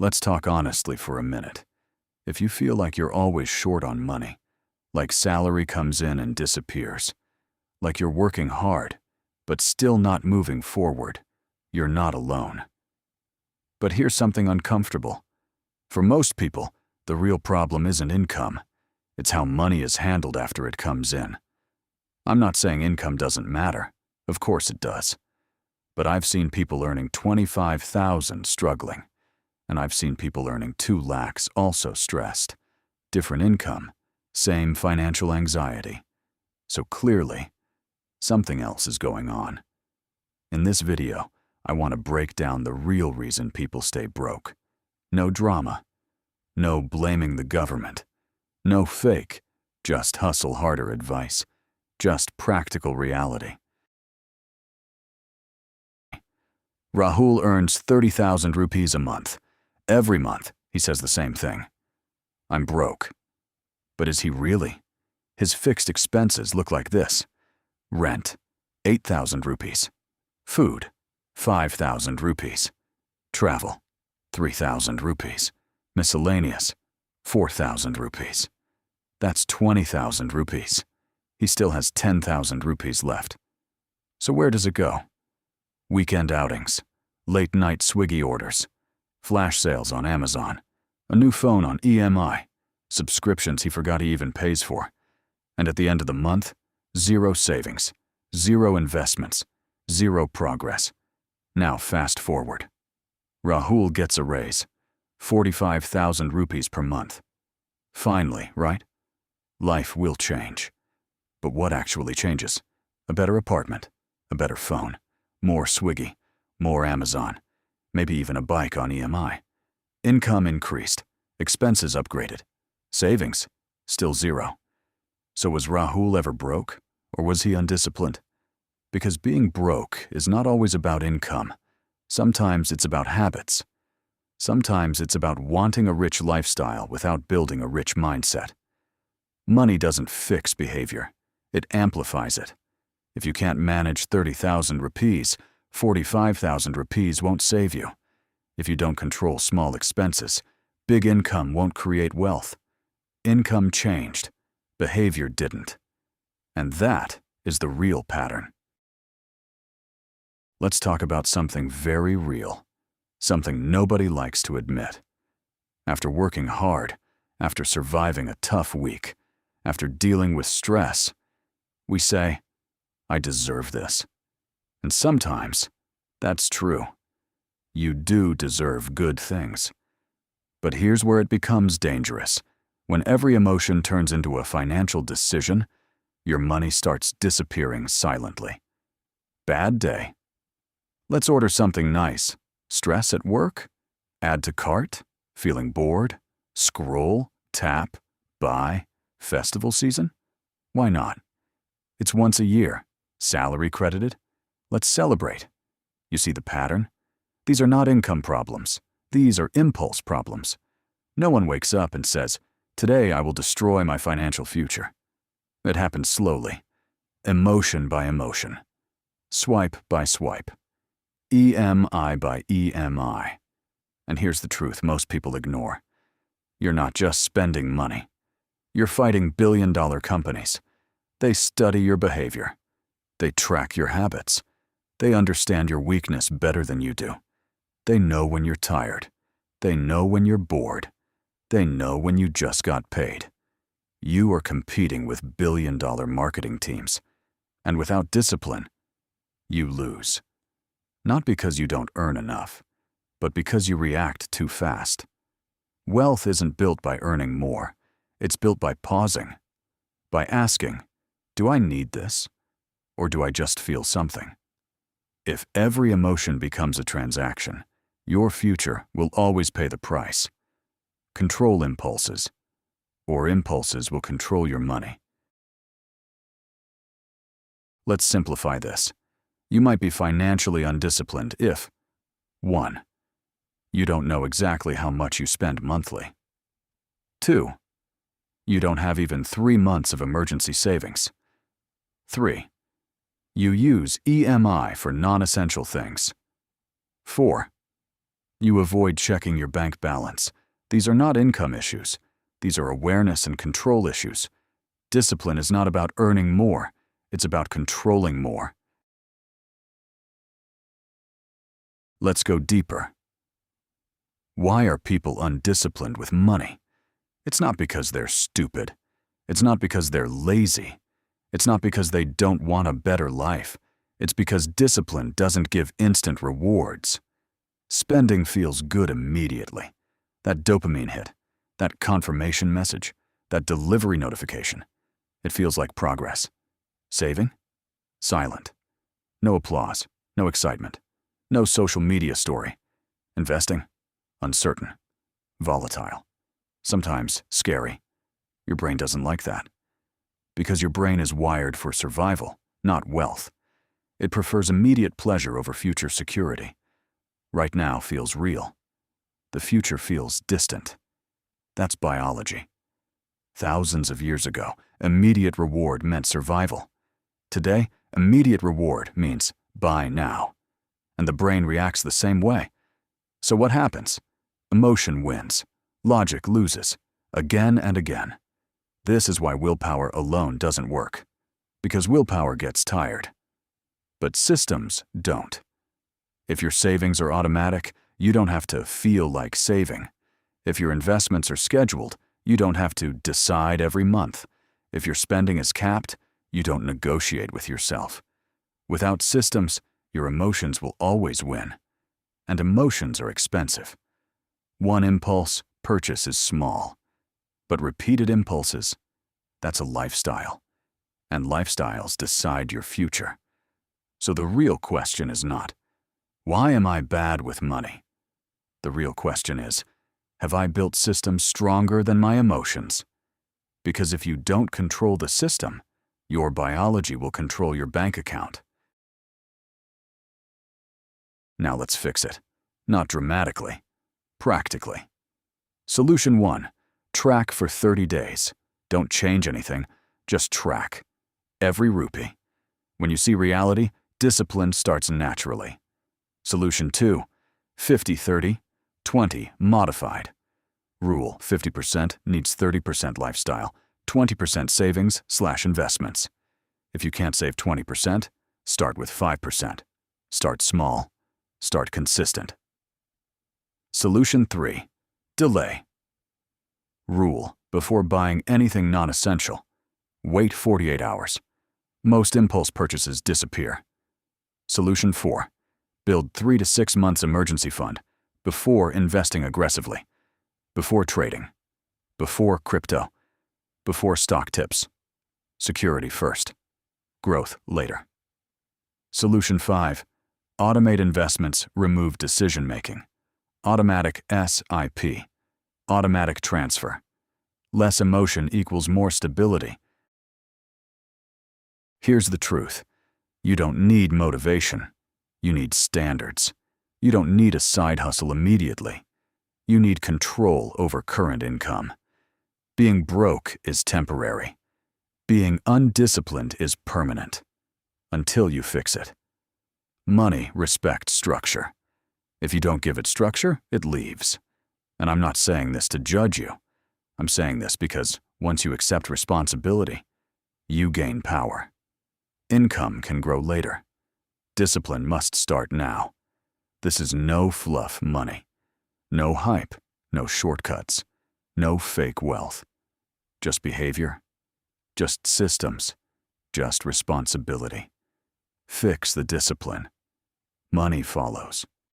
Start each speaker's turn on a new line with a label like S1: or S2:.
S1: Let's talk honestly for a minute. If you feel like you're always short on money, like salary comes in and disappears, like you're working hard, but still not moving forward, you're not alone. But here's something uncomfortable. For most people, the real problem isn't income. It's how money is handled after it comes in. I'm not saying income doesn't matter. Of course it does. But I've seen people earning $25,000 struggling, and I've seen people earning $2 lakhs also stressed. Different income, same financial anxiety. So clearly, something else is going on. In this video, I want to break down the real reason people stay broke. No drama. No blaming the government. No fake, just hustle harder advice. Just practical reality. Rahul earns 30,000 rupees a month. Every month, he says the same thing. I'm broke. But is he really? His fixed expenses look like this. Rent, 8,000 rupees. Food, 5,000 rupees. Travel, 3,000 rupees. Miscellaneous, 4,000 rupees. That's 20,000 rupees. He still has 10,000 rupees left. So where does it go? Weekend outings, late-night Swiggy orders, flash sales on Amazon, a new phone on EMI, subscriptions he forgot he even pays for. And at the end of the month, zero savings, zero investments, zero progress. Now fast forward. Rahul gets a raise, 45,000 rupees per month. Finally, right? Life will change. But what actually changes? A better apartment, a better phone, more Swiggy, more Amazon, maybe even a bike on EMI. Income increased, expenses upgraded, savings still zero. So was Rahul ever broke, or was he undisciplined? Because being broke is not always about income. Sometimes it's about habits. Sometimes it's about wanting a rich lifestyle without building a rich mindset. Money doesn't fix behavior. It amplifies it. If you can't manage 30,000 rupees, 45,000 rupees won't save you. If you don't control small expenses, big income won't create wealth. Income changed. Behavior didn't. And that is the real pattern. Let's talk about something very real. Something nobody likes to admit. After working hard, after surviving a tough week, after dealing with stress, we say, I deserve this. And sometimes, that's true. You do deserve good things. But here's where it becomes dangerous. When every emotion turns into a financial decision, your money starts disappearing silently. Bad day. Let's order something nice. Stress at work? Add to cart? Feeling bored? Scroll? Tap? Buy? Festival season? Why not? It's once a year. Salary credited? Let's celebrate. You see the pattern? These are not income problems. These are impulse problems. No one wakes up and says, today I will destroy my financial future. It happens slowly. Emotion by emotion. Swipe by swipe. EMI by EMI. And here's the truth most people ignore. You're not just spending money. You're fighting billion-dollar companies. They study your behavior. They track your habits. They understand your weakness better than you do. They know when you're tired. They know when you're bored. They know when you just got paid. You are competing with billion-dollar marketing teams. And without discipline, you lose. Not because you don't earn enough, but because you react too fast. Wealth isn't built by earning more. It's built by pausing, by asking, do I need this? Or do I just feel something? If every emotion becomes a transaction, your future will always pay the price. Control impulses, or impulses will control your money. Let's simplify this. You might be financially undisciplined if 1. You don't know exactly how much you spend monthly. 2. You don't have even 3 months of emergency savings. 3. You use EMI for non-essential things. 4. You avoid checking your bank balance. These are not income issues. These are awareness and control issues. Discipline is not about earning more. It's about controlling more. Let's go deeper. Why are people undisciplined with money? It's not because they're stupid. It's not because they're lazy. It's not because they don't want a better life. It's because discipline doesn't give instant rewards. Spending feels good immediately. That dopamine hit, that confirmation message, that delivery notification. It feels like progress. Saving? Silent. No applause, no excitement, no social media story. Investing? Uncertain, volatile, sometimes scary. Your brain doesn't like that. Because your brain is wired for survival, not wealth. It prefers immediate pleasure over future security. Right now feels real. The future feels distant. That's biology. Thousands of years ago, immediate reward meant survival. Today, immediate reward means buy now. And the brain reacts the same way. So what happens? Emotion wins. Logic loses. Again and again. This is why willpower alone doesn't work. Because willpower gets tired. But systems don't. If your savings are automatic, you don't have to feel like saving. If your investments are scheduled, you don't have to decide every month. If your spending is capped, you don't negotiate with yourself. Without systems, your emotions will always win. And emotions are expensive. One impulse, purchase is small. But repeated impulses, that's a lifestyle. And lifestyles decide your future. So the real question is not, why am I bad with money? The real question is, have I built systems stronger than my emotions? Because if you don't control the system, your biology will control your bank account. Now let's fix it. Not dramatically, practically. Solution 1. Track for 30 days. Don't change anything, just track. Every rupee. When you see reality, discipline starts naturally. Solution 2. 50-30, 20 modified. Rule: 50% needs 30% lifestyle, 20% savings/investments. If you can't save 20%, start with 5%. Start small. Start consistent. Solution 3. Delay. Rule: before buying anything non-essential, wait 48 hours. Most impulse purchases disappear. Solution 4. Build 3 to 6 months emergency fund before investing aggressively, before trading, before crypto, before stock tips. Security first, growth later. Solution 5. Automate investments, remove decision-making. Automatic SIP, automatic transfer. Less emotion equals more stability. Here's the truth. You don't need motivation. You need standards. You don't need a side hustle immediately. You need control over current income. Being broke is temporary. Being undisciplined is permanent. Until you fix it. Money respects structure. If you don't give it structure, it leaves. And I'm not saying this to judge you. I'm saying this because once you accept responsibility, you gain power. Income can grow later. Discipline must start now. This is no fluff money. No hype, no shortcuts, no fake wealth. Just behavior, just systems, just responsibility. Fix the discipline. Money follows.